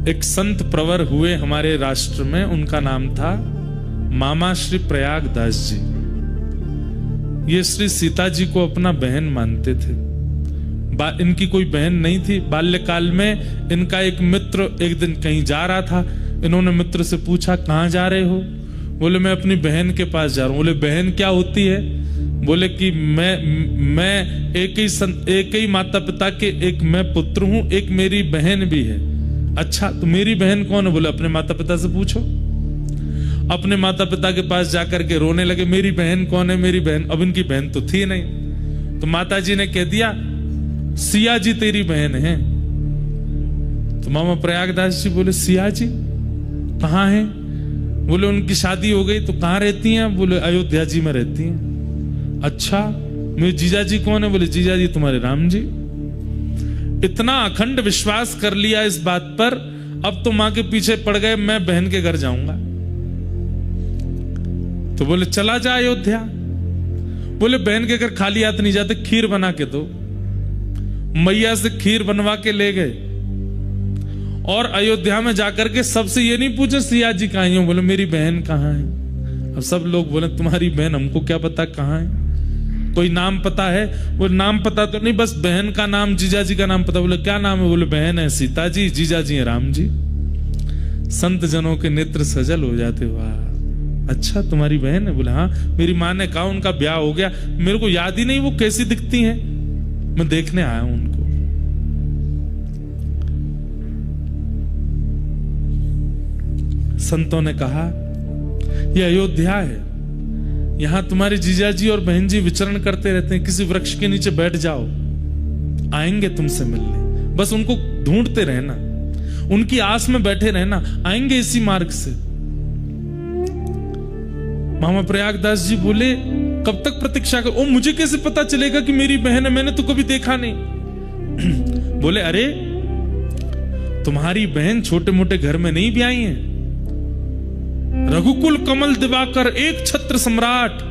एक संत प्रवर हुए हमारे राष्ट्र में, उनका नाम था मामा श्री प्रयागदास जी। ये श्री सीता जी को अपना बहन मानते थे। इनकी कोई बहन नहीं थी। बाल्यकाल में इनका एक मित्र एक दिन कहीं जा रहा था। इन्होंने मित्र से पूछा, कहाँ जा रहे हो? बोले, मैं अपनी बहन के पास जा रहा हूँ। बोले, बहन क्या होती है? बोले कि मैं एक ही माता पिता के एक मैं पुत्र हूं, एक मेरी बहन भी है। अच्छा, तो मेरी बहन कौन है? बोले, अपने माता पिता से पूछो। अपने माता पिता के पास जाकर के रोने लगे, मेरी बहन कौन है, मेरी बहन। अब इनकी बहन तो थी नहीं। तो माता जी ने कह दिया, सिया जी तेरी बहन है। तो मामा प्रयागदास जी बोले, सिया जी कहाँ है? बोले, उनकी शादी हो गई। तो कहाँ रहती हैं? बोले, अयोध्या जी में रहती हैं। अच्छा, मेरे जीजा जी कौन है? बोले, जीजा जी तुम्हारे राम जी। इतना अखंड विश्वास कर लिया इस बात पर, अब तो मां के पीछे पड़ गए, मैं बहन के घर जाऊंगा। तो बोले, चला जा अयोध्या। बोले, बहन के घर खाली हाथ नहीं जाते, खीर बना के दो। मैया से खीर बनवा के ले गए और अयोध्या में जाकर के सबसे ये नहीं पूछे सिया जी कहाँ हैं? बोले, मेरी बहन कहाँ है? अब सब लोग बोले, तुम्हारी बहन हमको क्या पता कहाँ है? कोई नाम पता है? वो नाम पता तो नहीं, बस बहन का नाम, जीजा जी का नाम पता। बोले, क्या नाम है? बोले, बहन है सीता जी, जीजा जी है राम जी। संत जनों के नेत्र सजल हो जाते। वाह, अच्छा तुम्हारी बहन है? बोले, हाँ। मेरी माँ ने कहा उनका ब्याह हो गया, मेरे को याद ही नहीं वो कैसी दिखती हैं, मैं देखने आया हूं उनको। संतों ने कहा, यह अयोध्या है, यहां तुम्हारे जीजा जी और बहन जी विचरण करते रहते हैं। किसी वृक्ष के नीचे बैठ जाओ, आएंगे तुमसे मिलने। बस उनको ढूंढते रहना, उनकी आस में बैठे रहना, आएंगे इसी मार्ग से। मामा प्रयागदास जी बोले, कब तक प्रतीक्षा कर? ओ, मुझे कैसे पता चलेगा कि मेरी बहन है? मैंने तो कभी देखा नहीं। बोले, अरे तुम्हारी बहन छोटे मोटे घर में नहीं भी आई है। रघुकुल कमल दिवाकर, एक छत्र सम्राट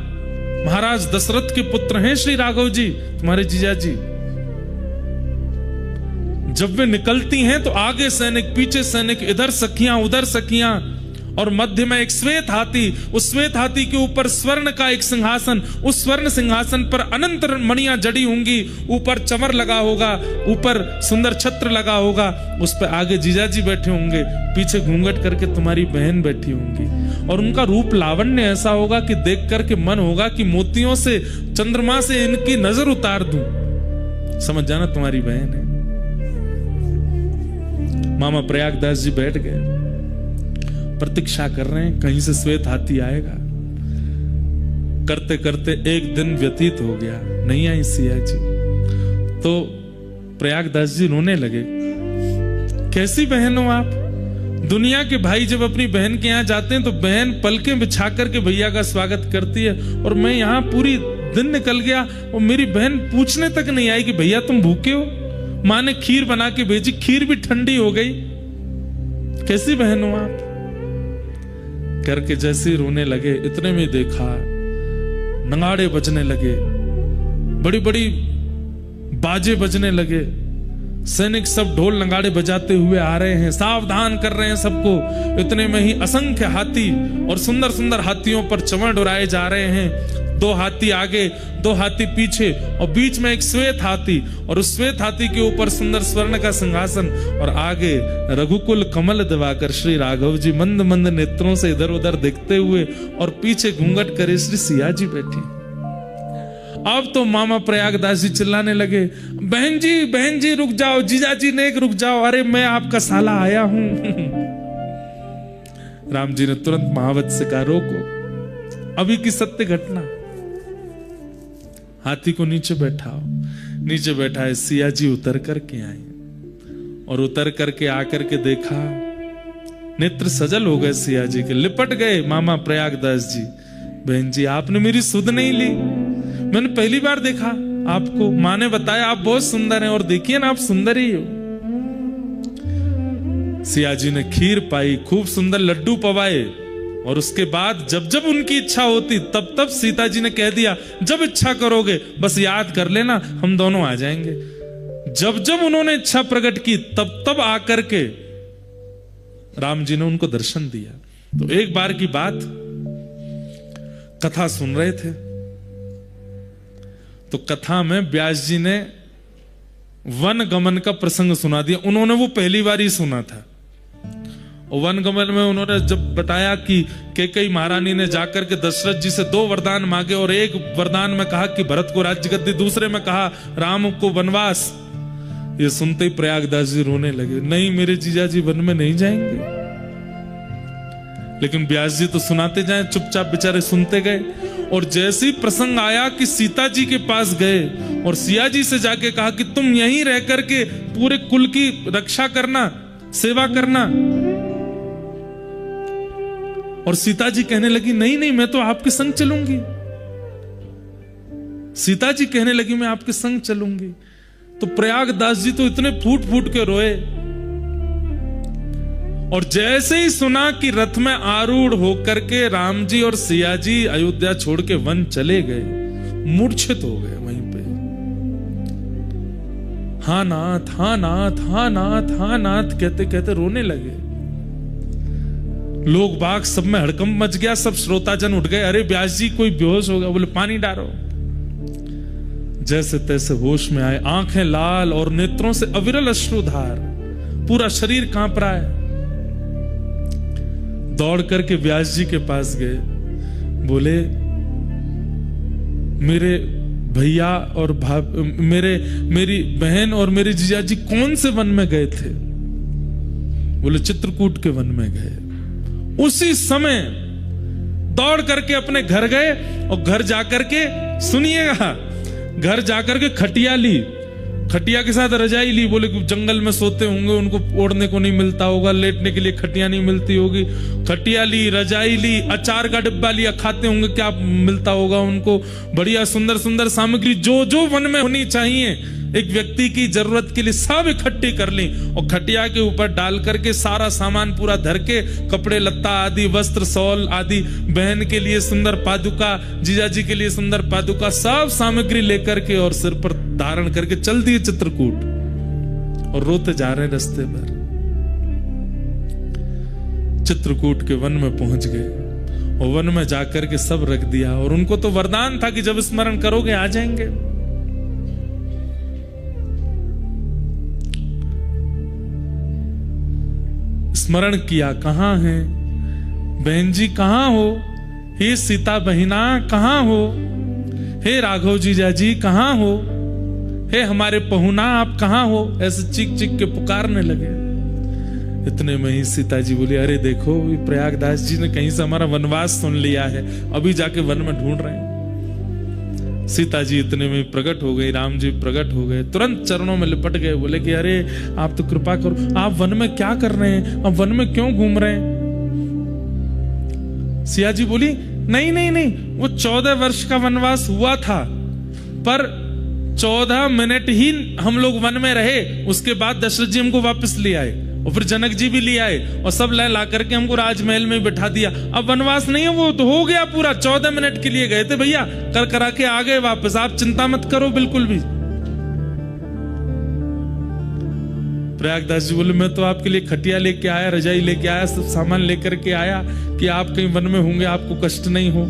महाराज दशरथ के पुत्र हैं श्री राघव जी, तुम्हारे जीजा जी। जब वे निकलती हैं तो आगे सैनिक, पीछे सैनिक, इधर सखियां उधर सखियां, और मध्य में एक श्वेत हाथी। उस श्वेत हाथी के ऊपर स्वर्ण का एक सिंहासन, उस स्वर्ण सिंहासन पर अनंत मणियां जड़ी होंगी, ऊपर चमर लगा होगा, ऊपर सुंदर छत्र लगा होगा, उस पर आगे जीजा जी बैठे होंगे, पीछे घूंघट करके तुम्हारी बहन बैठी होंगी। और उनका रूप लावण्य ऐसा होगा कि देख करके मन होगा कि मोतियों से, चंद्रमा से इनकी नजर उतार दूं। समझ जाना तुम्हारी बहन है। मामा प्रयागदास जी बैठ गए, प्रतीक्षा कर रहे हैं कहीं से श्वेत हाथी आएगा। करते करते एक दिन व्यतीत हो गया, नहीं आई सिया जी। तो प्रयागदास जी रोने लगे, कैसी बहन हो आप? दुनिया के भाई जब अपनी बहन के यहाँ जाते हैं तो बहन पलकें बिछा करके भैया का स्वागत करती है, और मैं यहाँ पूरी दिन निकल गया और मेरी बहन पूछने तक नहीं आई कि भैया तुम भूखे हो। माँ ने खीर बना के भेजी, खीर भी ठंडी हो गई। कैसी बहन हो आप? करके जैसे रोने लगे, इतने में देखा नगाड़े बजने लगे, बड़ी बड़ी बाजे बजने लगे, सैनिक सब ढोल नगाड़े बजाते हुए आ रहे हैं, सावधान कर रहे हैं सबको। इतने में ही असंख्य हाथी और सुंदर सुंदर हाथियों पर चमड़ उड़ाए जा रहे हैं। 2 हाथी आगे, 2 हाथी पीछे, और बीच में एक श्वेत हाथी, और उस श्वेत हाथी के ऊपर सुंदर स्वर्ण का सिंहासन, और आगे रघुकुल कमल दिवाकर श्री राघव जी मंद मंद नेत्रों से इधर उधर देखते हुए, और पीछे घूंघट करे श्री सिया जी बैठी। अब तो मामा प्रयागदास जी चिल्लाने लगे, बहन जी रुक जाओ, जीजा जी नेक रुक जाओ, अरे मैं आपका साला आया हूं। राम जी ने तुरंत महावत से कहा, रोको, अभी की सत्य घटना। हाथी को नीचे बैठाओ। नीचे बैठा है, सिया जी उतर करके आए, और उतर करके आकर के देखा, नेत्र सजल हो गए सिया जी के, लिपट गए मामा प्रयागदास जी। बहन जी आपने मेरी सुध नहीं ली, मैंने पहली बार देखा आपको, माँ ने बताया आप बहुत सुंदर हैं, और देखिए ना आप सुंदर ही हो। सिया जी ने खीर पाई, खूब सुंदर लड्डू पवाए, और उसके बाद जब जब उनकी इच्छा होती तब तब सीता जी ने कह दिया, जब इच्छा करोगे बस याद कर लेना, हम दोनों आ जाएंगे। जब जब उन्होंने इच्छा प्रकट की तब तब आकर के राम जी ने उनको दर्शन दिया। तो एक बार की बात, कथा सुन रहे थे, तो कथा में व्यास जी ने वन गमन का प्रसंग सुना दिया। उन्होंने वो पहली बार ही सुना था। और वन गमन में उन्होंने जब बताया कि कैकेयी महारानी ने जाकर के दशरथ जी से 2 वरदान मांगे, और एक वरदान में कहा कि भरत को राज्य गद्दी, दूसरे में कहा राम को वनवास। ये सुनते ही प्रयागदास जी रोने लगे, नहीं मेरे जीजा जी वन में नहीं जाएंगे। लेकिन व्यास जी तो सुनाते जाए, चुपचाप बेचारे सुनते गए। और जैसे ही प्रसंग आया कि सीता जी के पास गए और सिया जी से जाके कहा कि तुम यहीं रह करके पूरे कुल की रक्षा करना, सेवा करना। और सीता जी कहने लगी नहीं नहीं मैं तो आपके संग चलूंगी। सीता जी कहने लगी मैं आपके संग चलूंगी। तो प्रयागदास जी तो इतने फूट फूट के रोए। और जैसे ही सुना कि रथ में आरूढ़ होकर के राम जी और सिया जी अयोध्या छोड़ के वन चले गए, मूर्छित हो गए वहीं पे। हाँ नाथ, हाँ नाथ, हाँ नाथ, हाँ नाथ कहते कहते रोने लगे। लोग बाग सब में हड़कंप मच गया, सब श्रोताजन उठ गए, अरे व्यास जी कोई बेहोश हो गया। बोले पानी डालो। जैसे तैसे होश में आए, आंखें लाल और नेत्रों से अविरल अश्रुधार, पूरा शरीर कांप रहा है। दौड़ करके व्यास जी के पास गए, बोले मेरे भैया और मेरी बहन और मेरे जीजा जी कौन से वन में गए थे? बोले चित्रकूट के वन में गए। उसी समय दौड़ करके अपने घर गए और घर जाकर के, सुनिएगा, घर जाकर के खटिया ली, खटिया के साथ रजाई ली। बोले कि जंगल में सोते होंगे, उनको ओढ़ने को नहीं मिलता होगा, लेटने के लिए खटिया नहीं मिलती होगी। खटिया ली, रजाई ली, अचार का डिब्बा लिया, खाते होंगे क्या मिलता होगा उनको, बढ़िया सुंदर सुंदर सामग्री जो जो वन में होनी चाहिए एक व्यक्ति की जरूरत के लिए सब इकट्ठी कर ली। और खटिया के ऊपर डाल करके सारा सामान पूरा धर के, कपड़े लत्ता आदि, वस्त्र सौल आदि, बहन के लिए सुंदर पादुका, जीजा जी के लिए सुंदर पादुका, सब सामग्री लेकर के और सिर पर धारण करके चल दिए चित्रकूट। और रोते जा रहे रास्ते पर। चित्रकूट के वन में पहुंच गए और वन में जाकर के सब रख दिया। और उनको तो वरदान था कि जब स्मरण करोगे आ जाएंगे। स्मरण किया, कहां है बहन जी, कहां हो? हे सीता बहिना कहां हो? हे राघव जीजा जी कहां हो? हे हमारे पहुना आप कहां हो? ऐसे चीख चीख के पुकारने लगे। इतने में ही सीता जी बोली, अरे देखो प्रयागदास जी ने कहीं से हमारा वनवास सुन लिया है, अभी जाके वन में ढूंढ रहे हैं। सीता जी इतने में प्रकट हो गई, राम जी प्रकट हो गए, तुरंत चरणों में लिपट गए। बोले कि अरे आप तो कृपा करो, आप वन में क्या कर रहे हैं, आप वन में क्यों घूम रहे हैं? सिया जी बोली नहीं नहीं नहीं, वो 14 वर्ष का वनवास हुआ था, पर 14 मिनट ही हम लोग वन में रहे, उसके बाद दशरथ जी हमको वापस ले आए और फिर जनक जी भी ले आए और सब ला करके हमको राजमहल में बिठा दिया। अब वनवास नहीं है, वो तो हो गया पूरा। 14 मिनट के लिए गए थे भैया, कर करा के आ गए वापस, आप चिंता मत करो बिल्कुल भी। प्रयागदास जी बोले मैं तो आपके लिए खटिया लेके आया, रजाई लेके आया, सब सामान लेकर के आया कि आप कहीं वन में होंगे आपको कष्ट नहीं हो।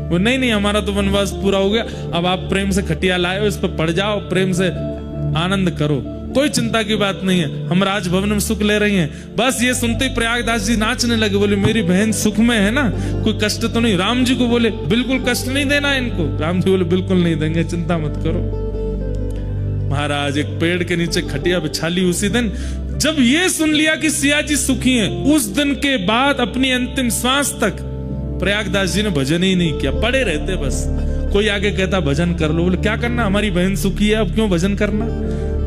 वो नहीं नहीं, हमारा तो वनवास पूरा हो गया, अब आप प्रेम से खटिया लाए हो, इस पर पड़ जाओ, प्रेम से आनंद करो, कोई चिंता की बात नहीं है, हम राजभवन में सुख ले रही हैं। बस ये सुनते ही प्रयागदास जी नाचने लगे। बोले मेरी बहन सुख में है ना, कोई कष्ट तो नहीं? राम जी को बोले बिल्कुल कष्ट नहीं देना इनको। राम जी बोले बिल्कुल नहीं देंगे, चिंता मत करो। महाराज एक पेड़ के नीचे खटिया बिछा ली। उसी दिन जब ये सुन लिया कि सिया जी सुखी हैं, उस दिन के बाद अपनी अंतिम श्वास तक प्रयागदास जी ने भजन ही नहीं किया, पड़े रहते बस। कोई आगे कहता भजन कर लो, बोले क्या करना, हमारी बहन सुखी है, अब क्यों भजन करना?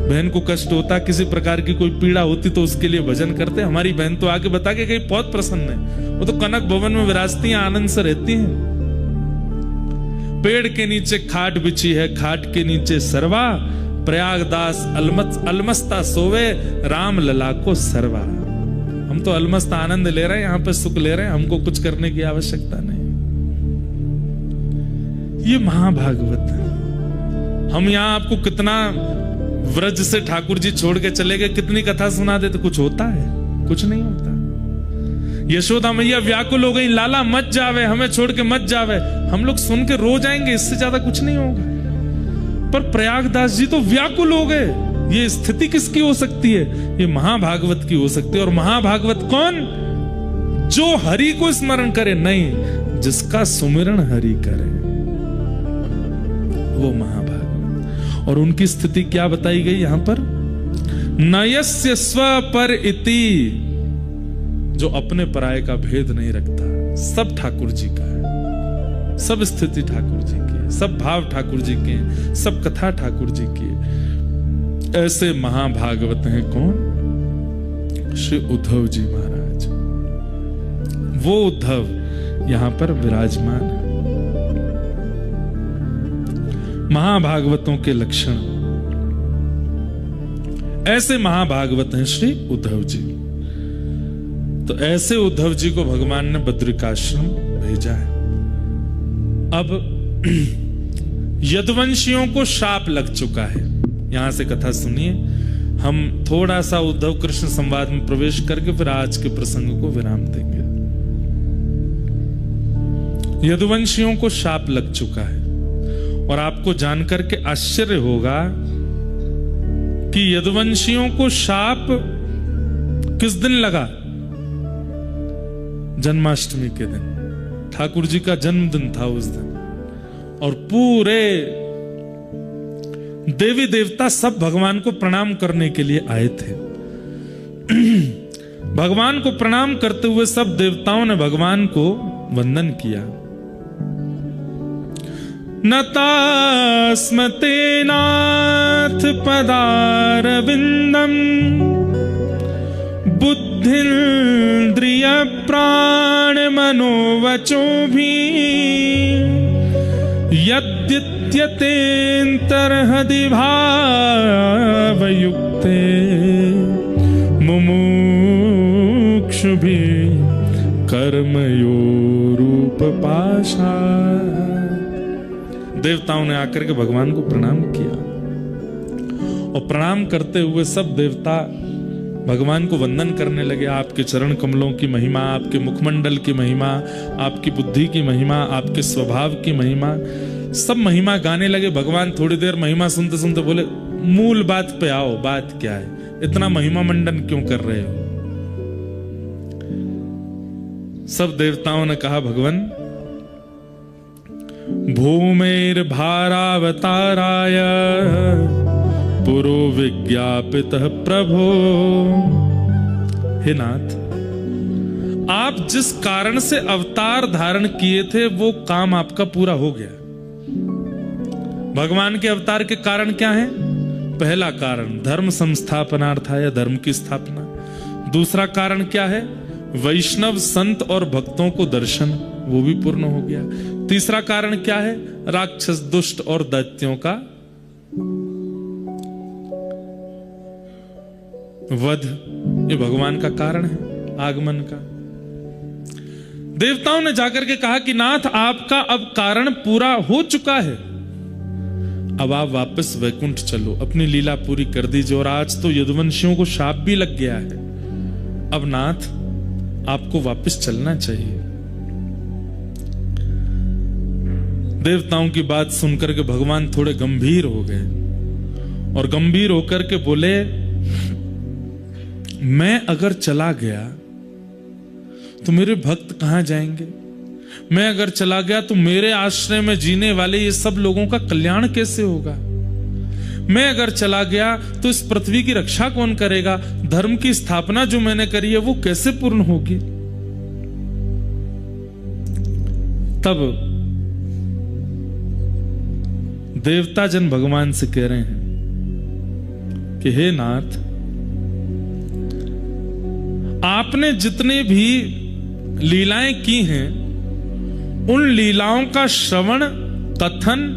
बहन को कष्ट होता, किसी प्रकार की कोई पीड़ा होती तो उसके लिए भजन करते। हमारी बहन तो आगे बता के गई बहुत प्रसन्न है, वो तो कनक भवन में विराजती हैं, आनंद से रहती हैं। पेड़ के नीचे खाट बिछी है, खाट के नीचे सरवा, प्रयागदास अलमस्ता सोवे, राम लला को सरवा। हम तो अलमस्त आनंद ले रहे हैं, यहाँ पे सुख ले रहे हैं, हमको कुछ करने की आवश्यकता नहीं। ये महाभागवत है। हम यहाँ आपको कितना व्रज से ठाकुर जी छोड़ के चले गए, कितनी कथा सुना देते, कुछ होता है? कुछ नहीं होता। यशोदा मैया व्याकुल हो गई, लाला मत जावे, हमें छोड़ के मत जावे। हम लोग सुन के रो जाएंगे, इससे ज्यादा कुछ नहीं होगा। पर प्रयागदास जी तो व्याकुल हो गए। ये स्थिति किसकी हो सकती है? ये महाभागवत की हो सकती है। और महाभागवत कौन? जो हरि को स्मरण करे, नहीं, जिसका सुमिरन हरि करे, वो महाभागवत। और उनकी स्थिति क्या बताई गई यहां पर? नयस्य स्व पर इति, जो अपने पराये का भेद नहीं रखता। सब ठाकुर जी का है, सब स्थिति ठाकुर जी की है, सब भाव ठाकुर जी के हैं, सब कथा ठाकुर जी की है। ऐसे महाभागवत हैं कौन? श्री उद्धव जी महाराज। वो उद्धव यहां पर विराजमान है। महाभागवतों के लक्षण, ऐसे महाभागवत हैं श्री उद्धव जी। तो ऐसे उद्धव जी को भगवान ने बद्रिकाश्रम भेजा है। अब यदुवंशियों को शाप लग चुका है। यहां से कथा सुनिए। हम थोड़ा सा उद्धव कृष्ण संवाद में प्रवेश करके फिर आज के प्रसंग को विराम देंगे। यदुवंशियों को शाप लग चुका है। और आपको जानकर के आश्चर्य होगा कि यदुवंशियों को शाप किस दिन लगा? जन्माष्टमी के दिन। ठाकुर जी का जन्मदिन था उस दिन। और पूरे देवी देवता सब भगवान को प्रणाम करने के लिए आए थे। भगवान को प्रणाम करते हुए सब देवताओं ने भगवान को वंदन किया। नतास्मते नाथ पदारविंदम बुद्धिन्द्रिय प्राण मनोवचो भी यद्यत्यतेऽन्तर्हृदि भावयुक्ते मुमुक्षुभिः कर्मयोरुपपाशात्। देवताओं ने आकर के भगवान को प्रणाम किया। और प्रणाम करते हुए सब देवता भगवान को वंदन करने लगे। आपके चरण कमलों की महिमा, आपके मुखमंडल की महिमा, आपकी बुद्धि की महिमा, आपके स्वभाव की महिमा, सब महिमा गाने लगे। भगवान थोड़ी देर महिमा सुनते सुनते बोले, मूल बात पे आओ, बात क्या है? इतना महिमा मंडन क्यों कर रहे हो? सब देवताओं ने कहा, भगवान भूमेर भारावताराय पुरो विज्ञापितः प्रभो। हे नाथ, आप जिस कारण से अवतार धारण किए थे वो काम आपका पूरा हो गया। भगवान के अवतार के कारण क्या है? पहला कारण धर्म संस्थापनार्थाय, धर्म की स्थापना। दूसरा कारण क्या है? वैष्णव संत और भक्तों को दर्शन, वो भी पूर्ण हो गया। तीसरा कारण क्या है? राक्षस दुष्ट और दैत्यों का वध। ये भगवान का कारण है आगमन का। देवताओं ने जाकर के कहा कि नाथ, आपका अब कारण पूरा हो चुका है, अब आप वापस वैकुंठ चलो, अपनी लीला पूरी कर दीजिए। और आज तो यदुवंशियों को शाप भी लग गया है। अब नाथ, आपको वापस चलना चाहिए। देवताओं की बात सुनकर के भगवान थोड़े गंभीर हो गए और गंभीर होकर के बोले, मैं अगर चला गया तो मेरे भक्त कहां जाएंगे? मैं अगर चला गया तो मेरे आश्रय में जीने वाले ये सब लोगों का कल्याण कैसे होगा? मैं अगर चला गया तो इस पृथ्वी की रक्षा कौन करेगा? धर्म की स्थापना जो मैंने करी है वो कैसे पूर्ण होगी? तब देवता जन भगवान से कह रहे हैं कि हे नाथ, आपने जितने भी लीलाएं की हैं उन लीलाओं का श्रवण, कथन,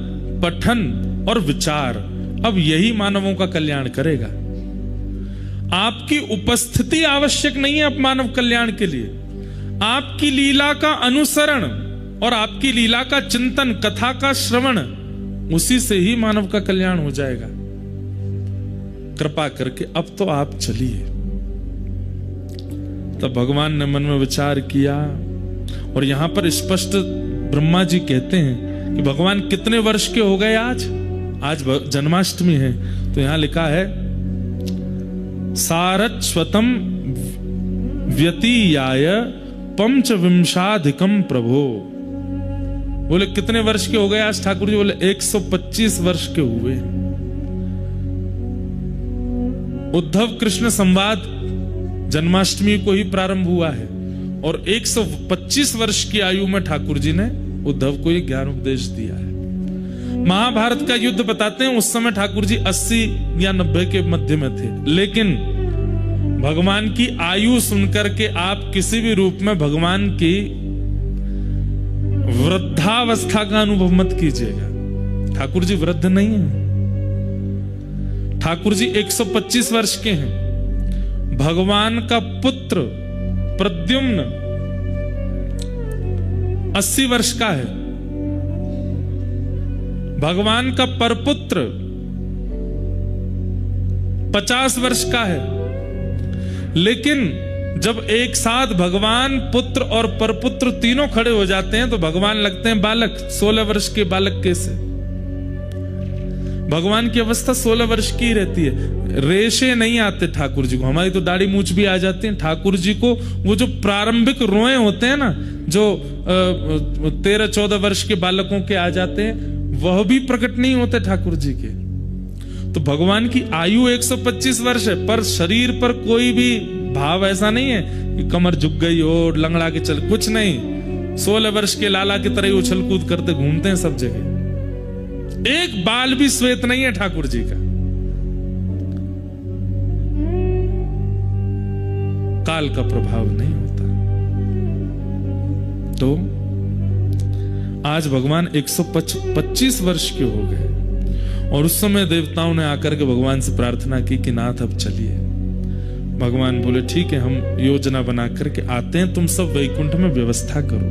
पठन और विचार अब यही मानवों का कल्याण करेगा। आपकी उपस्थिति आवश्यक नहीं है अब मानव कल्याण के लिए। आपकी लीला का अनुसरण और आपकी लीला का चिंतन, कथा का श्रवण, उसी से ही मानव का कल्याण हो जाएगा। कृपा करके अब तो आप चलिए। तब भगवान ने मन में विचार किया, और यहां पर स्पष्ट ब्रह्मा जी कहते हैं कि भगवान कितने वर्ष के हो गए आज जन्माष्टमी है, तो यहां लिखा है सारस्वतम व्यतीयाय पंचविंशाधिकम प्रभो। बोले कितने वर्ष के हो गए आज ठाकुर जी? बोले 125 वर्ष के हुए। उद्धव कृष्ण संवाद जन्माष्टमी को ही प्रारंभ हुआ है, और 125 वर्ष की आयु में ठाकुर जी ने उद्धव को यह ज्ञान उपदेश दिया है। महाभारत का युद्ध बताते हैं, उस समय ठाकुर जी 80 या 90 के मध्य में थे, लेकिन भगवान की आयु सुनकर के आप किसी भी रूप में भगवान की वृद्धावस्था का अनुभव मत कीजिएगा। ठाकुर जी वृद्ध नहीं है, ठाकुर जी 125 वर्ष के हैं। भगवान का पुत्र प्रद्युम्न 80 वर्ष का है, भगवान का परपुत्र 50 वर्ष का है। लेकिन जब एक साथ भगवान, पुत्र और परपुत्र तीनों खड़े हो जाते हैं तो भगवान लगते हैं बालक। 16 वर्ष के बालक कैसे? भगवान की अवस्था 16 वर्ष की रहती है। रेशे नहीं आते ठाकुर जी को, हमारी तो दाढ़ी मूछ भी आ जाती है। ठाकुर जी को वो जो प्रारंभिक रोए होते हैं ना, जो 13-14 वर्ष के बालकों के आ जाते हैं, वह भी प्रकट नहीं होते ठाकुर जी के। तो भगवान की आयु 125 वर्ष है, पर शरीर पर कोई भी भाव ऐसा नहीं है कि कमर झुक गई हो, लंगड़ा के चल, कुछ नहीं। 16 वर्ष के लाला की तरह उछल कूद करते घूमते हैं सब जगह। एक बाल भी श्वेत नहीं है ठाकुर जी का। काल का प्रभाव नहीं होता। तो आज भगवान 125 वर्ष के हो गए, और उस समय देवताओं ने आकर के भगवान से प्रार्थना की कि नाथ अब चलिए। भगवान बोले ठीक है, हम योजना बना करके आते हैं, तुम सब वैकुंठ में व्यवस्था करो।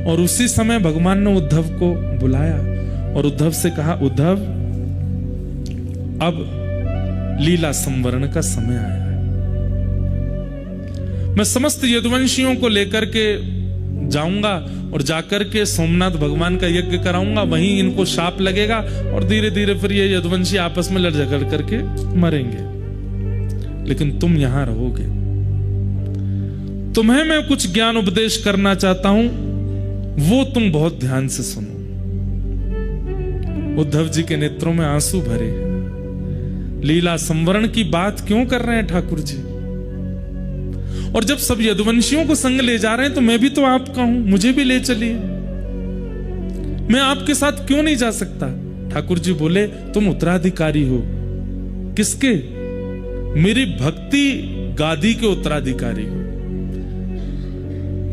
और उसी समय भगवान ने उद्धव को बुलाया और उद्धव से कहा, उद्धव अब लीला संवरण का समय आया है। मैं समस्त यदुवंशियों को लेकर के जाऊंगा और जाकर के सोमनाथ भगवान का यज्ञ कराऊंगा, वहीं इनको शाप लगेगा और धीरे धीरे फिर ये यदुवंशी आपस में लड़ झगड़ करके मरेंगे। लेकिन तुम यहां रहोगे, तुम्हें मैं कुछ ज्ञान उपदेश करना चाहता हूं, वो तुम बहुत ध्यान से सुनो। उद्धव जी के नेत्रों में आंसू भरे। लीला संवरण की बात क्यों कर रहे हैं ठाकुर जी? और जब सब यदुवंशियों को संग ले जा रहे हैं तो मैं भी तो आपका हूं, मुझे भी ले चलिए। मैं आपके साथ क्यों नहीं जा सकता? ठाकुर जी बोले, तुम उत्तराधिकारी हो। किसके? मेरी भक्ति गादी के उत्तराधिकारी हो।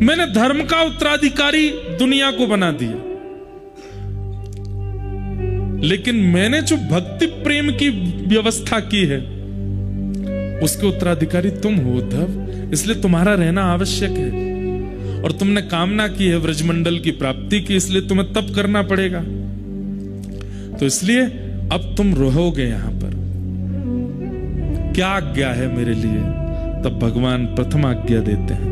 मैंने धर्म का उत्तराधिकारी दुनिया को बना दिया, लेकिन मैंने जो भक्ति प्रेम की व्यवस्था की है उसके उत्तराधिकारी तुम हो उद्धव। इसलिए तुम्हारा रहना आवश्यक है। और तुमने कामना की है व्रजमंडल की प्राप्ति की, इसलिए तुम्हें तप करना पड़ेगा। तो इसलिए अब तुम रहोगे यहां पर। क्या आज्ञा है मेरे लिए? तब भगवान प्रथम आज्ञा देते हैं।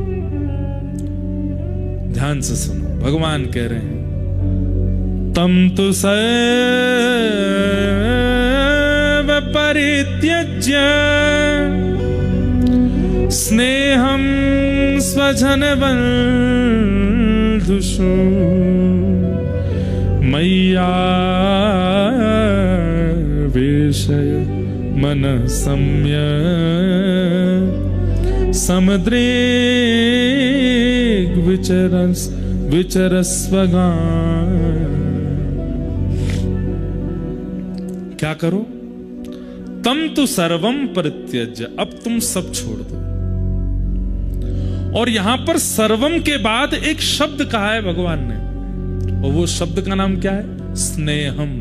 ध्यान से सुनो, भगवान कह रहे हैं, तम तु सर्व परित्यज्य स्नेहं स्वजन बंधुषु मय्या विषय मन सम्य समुद्रेग विचरस्वगा। क्या करो? तम तो सर्वम परित्यज्य, अब तुम सब छोड़ दो। और यहां पर सर्वम के बाद एक शब्द कहा है भगवान ने, और वो शब्द का नाम क्या है? स्नेहम।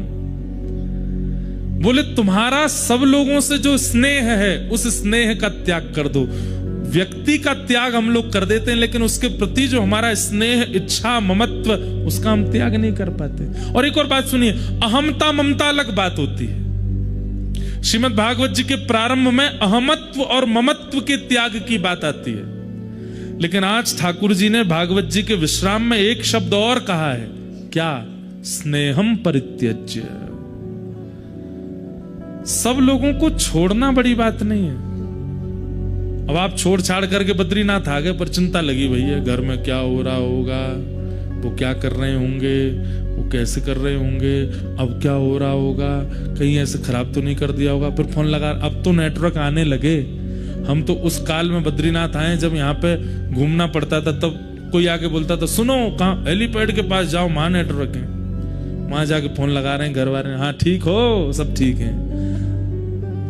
बोले तुम्हारा सब लोगों से जो स्नेह है उस स्नेह का त्याग कर दो। व्यक्ति का त्याग हम लोग कर देते हैं, लेकिन उसके प्रति जो हमारा स्नेह, इच्छा, ममत्व, उसका हम त्याग नहीं कर पाते। और एक और बात सुनिए, अहमता ममता अलग बात होती है। श्रीमद् भागवत जी के प्रारंभ में अहमत्व और ममत्व के त्याग की बात आती है। लेकिन आज ठाकुर जी ने भागवत जी के विश्राम में एक शब्द और कहा है, क्या? स्नेहम परित्यज्य। सब लोगों को छोड़ना बड़ी बात नहीं है। अब आप छोड़ छाड़ करके बद्रीनाथ आ गए, पर चिंता लगी भैया घर में क्या हो रहा होगा, वो क्या कर रहे होंगे, वो कैसे कर रहे होंगे, अब क्या हो रहा होगा, कहीं ऐसे खराब तो नहीं कर दिया होगा। फिर फोन लगा, अब तो नेटवर्क आने लगे। हम तो उस काल में बद्रीनाथ आए जब यहाँ पे घूमना पड़ता था, तब कोई आके बोलता था सुनो कहाँ, हेलीपैड के पास जाओ, वहां नेटवर्क है। वहां जाके फोन लगा रहे हैं घर वाले, हाँ ठीक हो, सब ठीक है।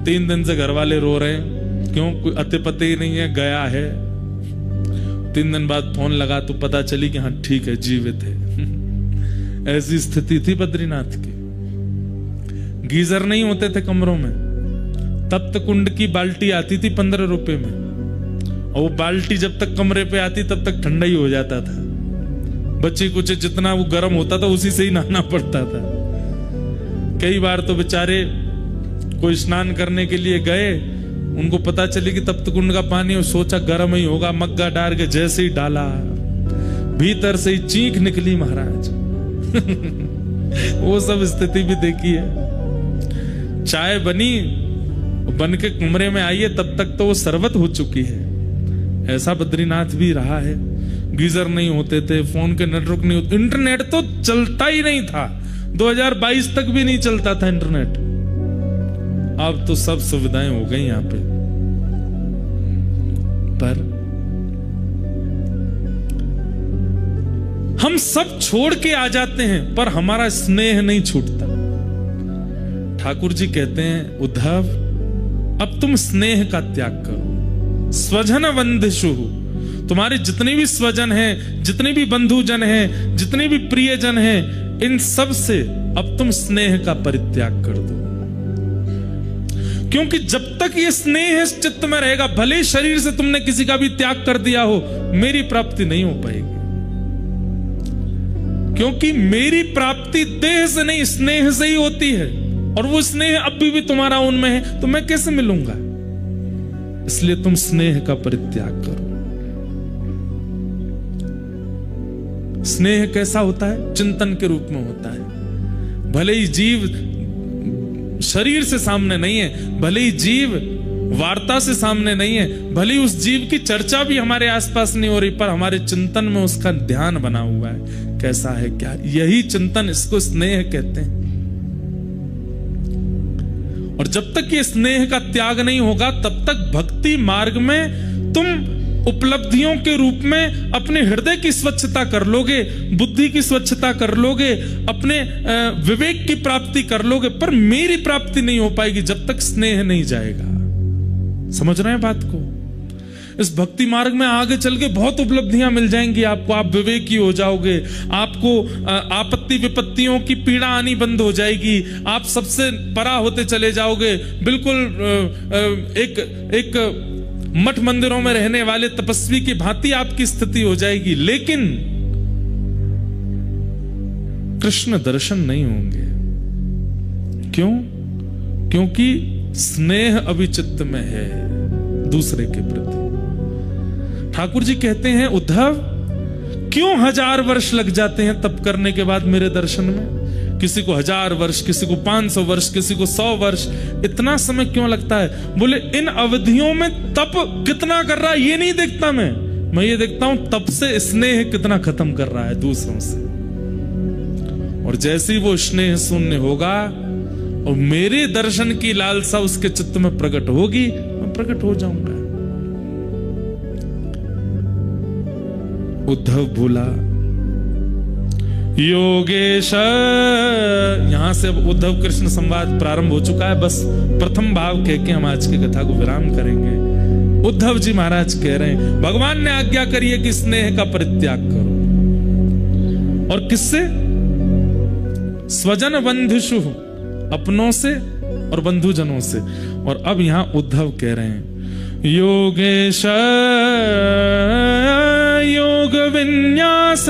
3 दिन से घर वाले रो रहे हैं, क्यों? कोई अते पते ही नहीं है, गया है। 3 दिन बाद फोन लगा तो पता चली कि हाँ ठीक है, जीवित है। ऐसी स्थिति थी बद्रीनाथ की। गीजर नहीं होते थे कमरों में, तप्त कुंड की बाल्टी आती थी 15 रुपए में, और वो बाल्टी जब तक कमरे पे आती तब तक ठंडा ही हो जाता था। बच्चे कुछ जितना वो गर्म होता था उसी से ही नहाना पड़ता था। कई बार तो बेचारे कोई स्नान करने के लिए गए, उनको पता चली कि तप्त कुंड का पानी, और सोचा गर्म ही होगा, मग्गा डाल के जैसे ही डाला भीतर से ही चीख निकली महाराज। वो सब स्थिति भी देखी है। चाय बनी, बन के कमरे में आई है, तब तक तो वो शरबत हो चुकी है। ऐसा बद्रीनाथ भी रहा है। गीजर नहीं होते थे, फोन के नेटवर्क नहीं होते, इंटरनेट तो चलता ही नहीं था। 2022 तक भी नहीं चलता था इंटरनेट। अब तो सब सुविधाएं हो गई यहां पे। पर हम सब छोड़ के आ जाते हैं, पर हमारा स्नेह नहीं छूटता। ठाकुर जी कहते हैं, उद्धव अब तुम स्नेह का त्याग करो। स्वजन बंधिशु, तुम्हारे जितने भी स्वजन हैं, जितने भी बंधुजन हैं, जितने भी प्रियजन हैं, इन सब से अब तुम स्नेह का परित्याग कर दो। क्योंकि जब तक ये स्नेह इस चित्त में रहेगा, भले शरीर से तुमने किसी का भी त्याग कर दिया हो, मेरी प्राप्ति नहीं हो पाएगी। क्योंकि मेरी प्राप्ति देह से नहीं, स्नेह से ही होती है, और वो स्नेह अभी भी तुम्हारा उनमें है, तो मैं कैसे मिलूंगा? इसलिए तुम स्नेह का परित्याग करो। स्नेह कैसा होता है? चिंतन के रूप में होता है। भले ही जीव शरीर से सामने नहीं है, भले ही जीव वार्ता से सामने नहीं है, भले ही उस जीव की चर्चा भी हमारे आसपास नहीं हो रही, पर हमारे चिंतन में उसका ध्यान बना हुआ है। कैसा है, क्या? यही चिंतन, इसको स्नेह कहते हैं। और जब तक ये स्नेह का त्याग नहीं होगा, तब तक भक्ति मार्ग में तुम उपलब्धियों के रूप में अपने हृदय की स्वच्छता कर लोगे, बुद्धि की स्वच्छता कर लोगे, अपने विवेक की प्राप्ति कर लोगे, पर मेरी प्राप्ति नहीं हो पाएगी जब तक स्नेह नहीं जाएगा। समझ रहे हैं बात को? इस भक्ति मार्ग में आगे चल के बहुत उपलब्धियां मिल जाएंगी आपको। आप विवेकी हो जाओगे, आपको आपत्ति विपत्तियों की पीड़ा आनी बंद हो जाएगी, आप सबसे परा होते चले जाओगे। बिल्कुल एक मठ मंदिरों में रहने वाले तपस्वी की भांति आपकी स्थिति हो जाएगी, लेकिन कृष्ण दर्शन नहीं होंगे। क्यों? क्योंकि स्नेह अभी चित्त में है दूसरे के प्रति। ठाकुर जी कहते हैं, उद्धव क्यों 1000 वर्ष लग जाते हैं तप करने के बाद मेरे दर्शन में? किसी को 1000 वर्ष, किसी को 500 वर्ष, किसी को 100 वर्ष, इतना समय क्यों लगता है? बोले इन अवधियों में तप कितना कर रहा है ये नहीं देखता मैं ये देखता हूं तप से स्नेह कितना खत्म कर रहा है दूसरों से। और जैसे ही वो स्नेह शून्य होगा और मेरे दर्शन की लालसा उसके चित्त में प्रकट होगी, मैं प्रकट हो जाऊंगा। उद्धव बोला, योगेश, यहां से अब उद्धव कृष्ण संवाद प्रारंभ हो चुका है। बस प्रथम भाव कह के हम आज की कथा को विराम करेंगे। उद्धव जी महाराज कह रहे हैं, भगवान ने आज्ञा करी है कि स्नेह का परित्याग करो। और किससे? स्वजन बंधुषु, अपनों से और बंधुजनों से। और अब यहां उद्धव कह रहे हैं, योगेश योग विन्यास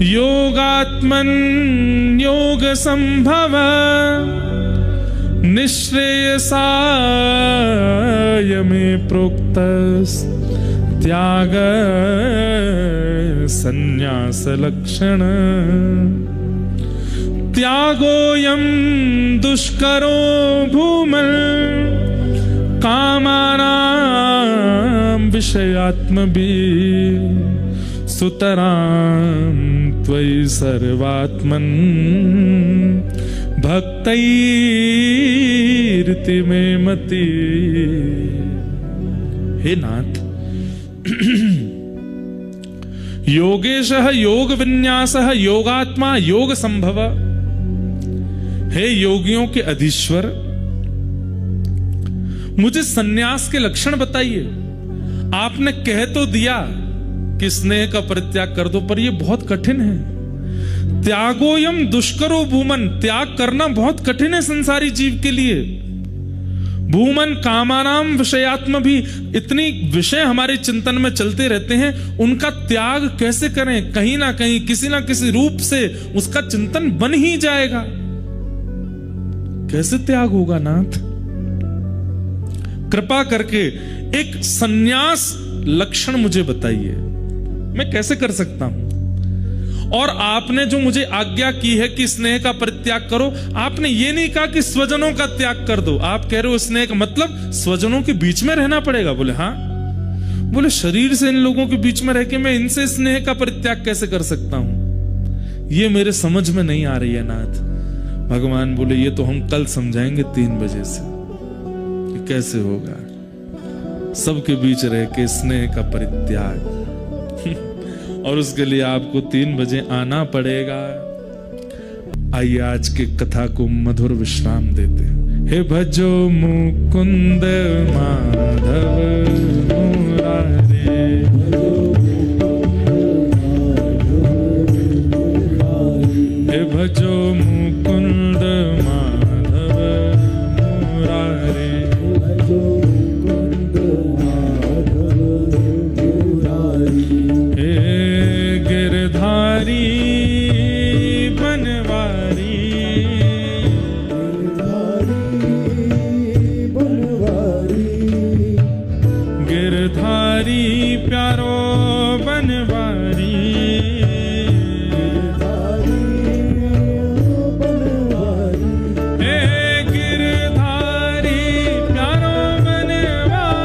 योगात्मन योग संभव निःश्रेयसाय मे प्रोक्तस् त्याग संन्यास लक्षण त्यागोऽयं दुष्करो भूमन् कामानां विषयात्मभिः सुतरां त्वयि सर्वात्मन् भक्तैरिति मे मति। हे नाथ, योगेशः योग विन्यासः योगात्मा योग संभव। हे योगियों के अधीश्वर, मुझे सन्यास के लक्षण बताइए। आपने कह तो दिया कि स्नेह का परित्याग कर दो, पर यह बहुत कठिन है। त्यागोयम दुष्करो भूमन, त्याग करना बहुत कठिन है संसारी जीव के लिए। भूमन कामानाम विषयात्म भी, इतनी विषय हमारे चिंतन में चलते रहते हैं, उनका त्याग कैसे करें? कहीं ना कहीं किसी ना किसी रूप से उसका चिंतन बन ही जाएगा। कैसे त्याग होगा नाथ? कृपा करके एक सन्यास लक्षण मुझे बताइए, मैं कैसे कर सकता हूं? और आपने जो मुझे आज्ञा की है कि स्नेह का परित्याग करो, आपने ये नहीं कहा कि स्वजनों का त्याग कर दो। आप कह रहे हो स्नेह का मतलब स्वजनों के बीच में रहना पड़ेगा। बोले हाँ। बोले शरीर से इन लोगों के बीच में रह के मैं इनसे स्नेह का परित्याग कैसे कर सकता हूं? ये मेरे समझ में नहीं आ रही है नाथ। भगवान बोले ये तो हम कल समझाएंगे 3 बजे से कि कैसे होगा सबके बीच रह के स्नेह का परित्याग। और उसके लिए आपको 3 बजे आना पड़ेगा। आइए आज के कथा को मधुर विश्राम देते हैं। हे भजो मुकुंद माधव मुरारे, हे भजो मुकुंद माधव मुरारे, गिरधारी बनवारी, गिरधारी प्यारो बनवारी, हे गिरधारी प्यारो बनवारी,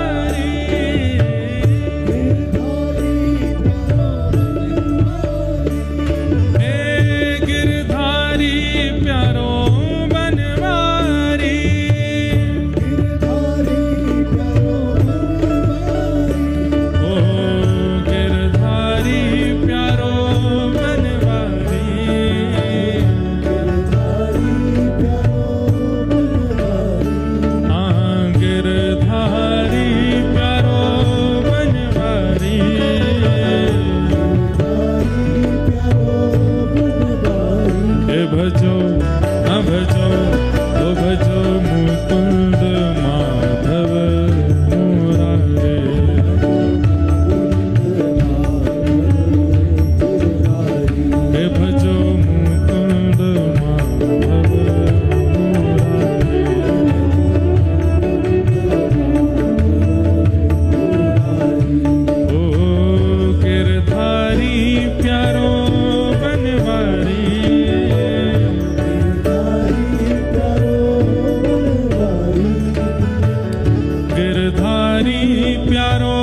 गिरधारी प्यारो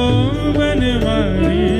बनवारी।